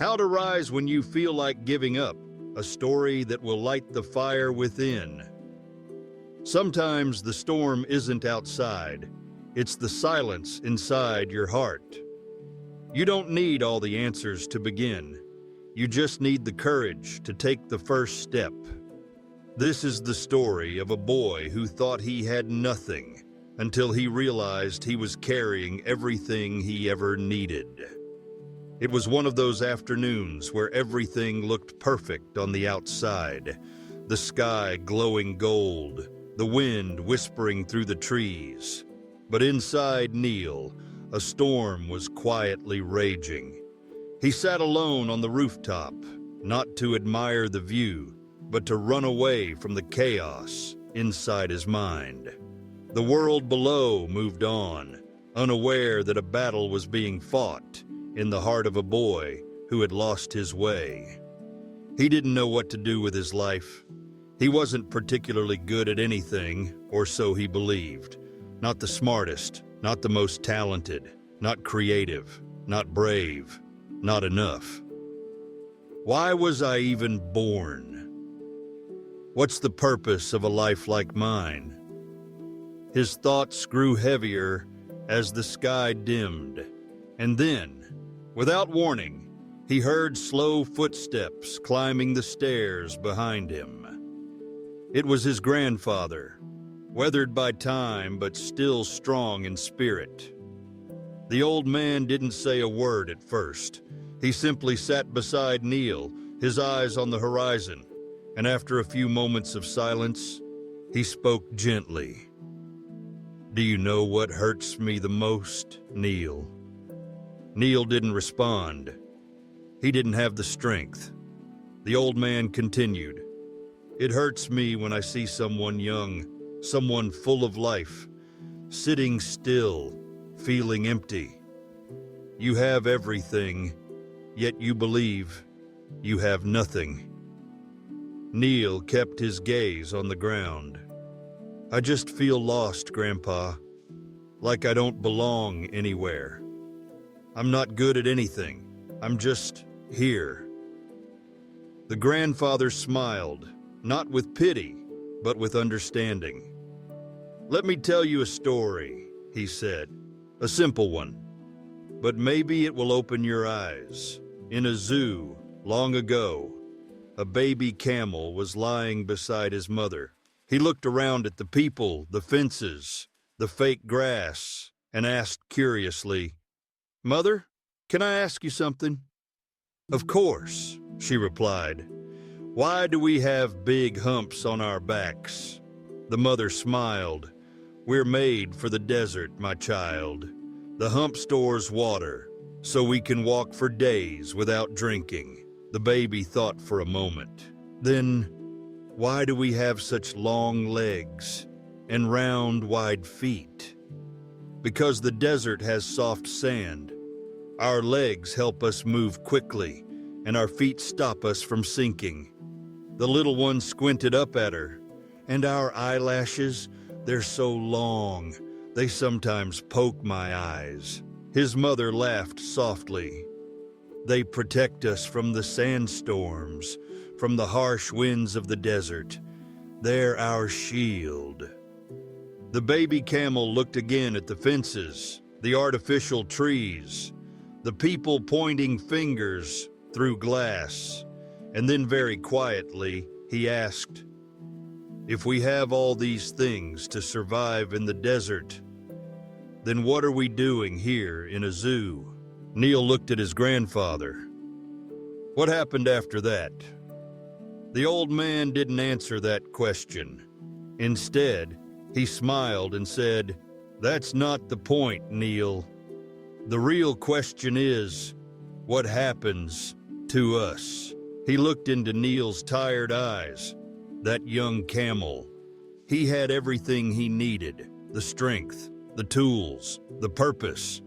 How to rise when you feel like giving up, a story that will light the fire within. Sometimes the storm isn't outside, it's the silence inside your heart. You don't need all the answers to begin. You just need the courage to take the first step. This is the story of a boy who thought he had nothing until he realized he was carrying everything he ever needed. It was one of those afternoons where everything looked perfect on the outside, the sky glowing gold, the wind whispering through the trees. But inside Neil, a storm was quietly raging. He sat alone on the rooftop, not to admire the view, but to run away from the chaos inside his mind. The world below moved on, unaware that a battle was being fought in the heart of a boy who had lost his way. He didn't know what to do with his life. He wasn't particularly good at anything, or so he believed. Not the smartest, not the most talented, not creative, not brave, not enough. Why was I even born? What's the purpose of a life like mine? His thoughts grew heavier as the sky dimmed, and then, without warning, he heard slow footsteps climbing the stairs behind him. It was his grandfather, weathered by time but still strong in spirit. The old man didn't say a word at first. He simply sat beside Neil, his eyes on the horizon, and after a few moments of silence, he spoke gently. "Do you know what hurts me the most, Neil?" Neil didn't respond. He didn't have the strength. The old man continued, "It hurts me when I see someone young, someone full of life, sitting still, feeling empty. You have everything, yet you believe you have nothing." Neil kept his gaze on the ground. "I just feel lost, Grandpa, like I don't belong anywhere. I'm not good at anything. I'm just here." The grandfather smiled, not with pity, but with understanding. "Let me tell you a story," he said, "a simple one. But maybe it will open your eyes. In a zoo, long ago, a baby camel was lying beside his mother. He looked around at the people, the fences, the fake grass, and asked curiously, 'Mother, can I ask you something?' 'Of course,' she replied. 'Why do we have big humps on our backs?' The mother smiled. 'We're made for the desert, my child. The hump stores water, so we can walk for days without drinking.' The baby thought for a moment. 'Then, why do we have such long legs and round, wide feet?' 'Because the desert has soft sand. Our legs help us move quickly, and our feet stop us from sinking.' The little one squinted up at her. 'And our eyelashes, they're so long, they sometimes poke my eyes.' His mother laughed softly. 'They protect us from the sandstorms, from the harsh winds of the desert. They're our shield.' The baby camel looked again at the fences, the artificial trees, the people pointing fingers through glass, and then very quietly he asked, 'If we have all these things to survive in the desert, then what are we doing here in a zoo?' Neil looked at his grandfather. 'What happened after that?' The old man didn't answer that question. Instead, he smiled and said, 'That's not the point, Neil. The real question is, what happens to us?' He looked into Neil's tired eyes. That young camel. He had everything he needed, the strength, the tools, the purpose,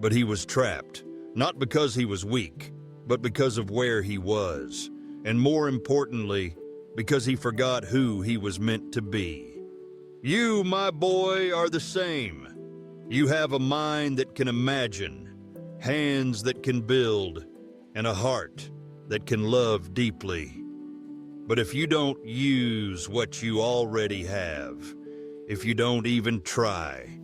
but he was trapped, not because he was weak, but because of where he was, and more importantly, because he forgot who he was meant to be. You, my boy, are the same. You have a mind that can imagine, hands that can build, and a heart that can love deeply. But if you don't use what you already have, if you don't even try,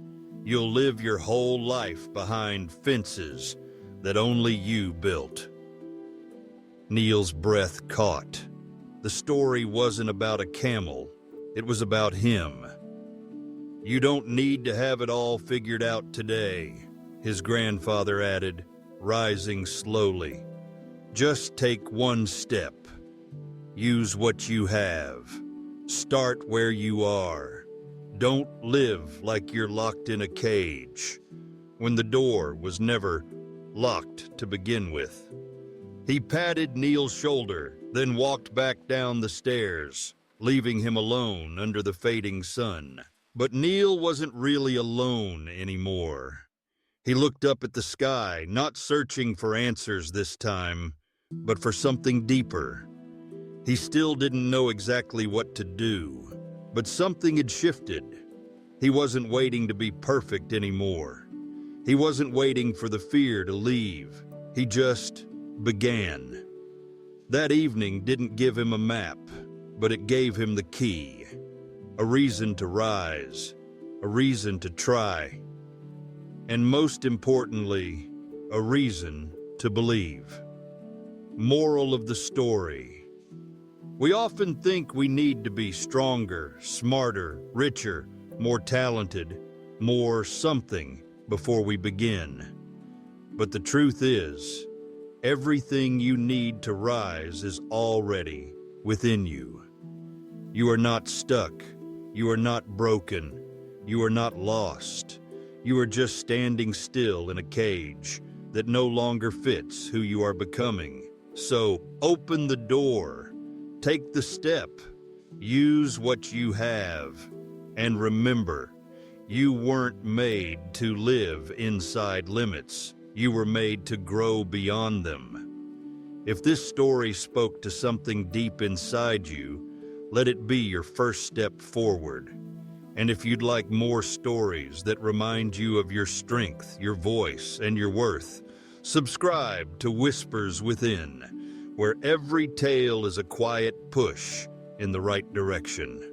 you'll live your whole life behind fences that only you built. Neil's breath caught. The story wasn't about a camel, it was about him. You don't need to have it all figured out today, his grandfather added, rising slowly. Just take one step. Use what you have. Start where you are. Don't live like you're locked in a cage, when the door was never locked to begin with. He patted Neil's shoulder, then walked back down the stairs, leaving him alone under the fading sun. But Neil wasn't really alone anymore. He looked up at the sky, not searching for answers this time, but for something deeper. He still didn't know exactly what to do, but something had shifted. He wasn't waiting to be perfect anymore. He wasn't waiting for the fear to leave. He just began. That evening didn't give him a map, but it gave him the key. A reason to rise, a reason to try, and most importantly, a reason to believe. Moral of the story: we often think we need to be stronger, smarter, richer, more talented, more something before we begin. But the truth is, everything you need to rise is already within you. You are not stuck. You are not broken. You are not lost. You are just standing still in a cage that no longer fits who you are becoming. So open the door, take the step, use what you have, and remember, you weren't made to live inside limits. You were made to grow beyond them. If this story spoke to something deep inside you, let it be your first step forward. And if you'd like more stories that remind you of your strength, your voice, and your worth, subscribe to Whispers Within, where every tale is a quiet push in the right direction.